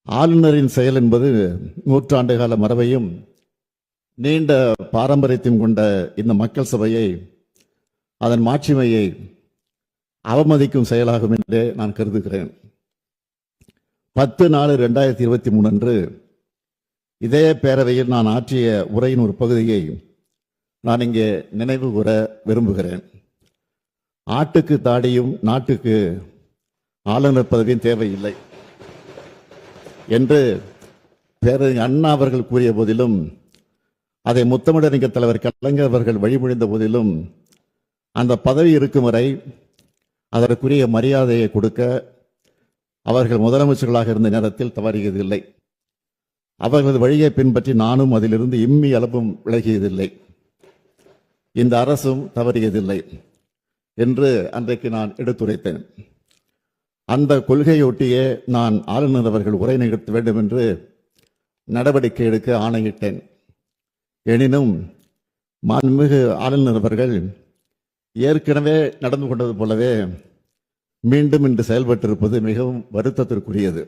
ஆளுநரின் செயல் என்பது நூற்றாண்டு கால மரபையும் நீண்ட பாரம்பரியத்தையும் கொண்ட இந்த மக்கள் சபையை, அதன் மாட்சிமையை அவமதிக்கும் செயலாகும் என்றே நான் கருதுகிறேன். 10/4/2023 அன்று இதே பேரவையில் நான் ஆற்றிய உரையின் ஒரு பகுதியை நான் இங்கே நினைவு கூற விரும்புகிறேன். ஆட்டுக்கு தாடியும் நாட்டுக்கு ஆளுநர் பதவியும் தேவையில்லை என்று பேரறிஞர் அண்ணா அவர்கள் கூறிய போதிலும், அதை முத்தமிழறிஞர் தலைவர் கலைஞர் அவர்கள் வழிமொழிந்த போதிலும், அந்த பதவி இருக்கும் வரை அதற்குரிய மரியாதையை கொடுக்க அவர்கள் முதலமைச்சர்களாக இருந்த நேரத்தில் தவறியதில்லை. அவர்களது வழியை பின்பற்றி நானும் அதிலிருந்து இம்மி அளவும் விலகியதில்லை. இந்த அரசும் தவறியதில்லை என்று அன்றைக்கு நான் எடுத்துரைத்தேன். அந்த கொள்கையொட்டியே நான் ஆளுநர் அவர்கள் உரை நிகழ்த்த வேண்டும் என்று நடவடிக்கை எடுக்க ஆணையிட்டேன். எனினும் மாண்புமிகு ஆளுநர் அவர்கள் ஏற்கனவே நடந்து கொண்டது போலவே மீண்டும் இன்று செயல்பட்டிருப்பது மிகவும் வருத்தத்திற்குரியது.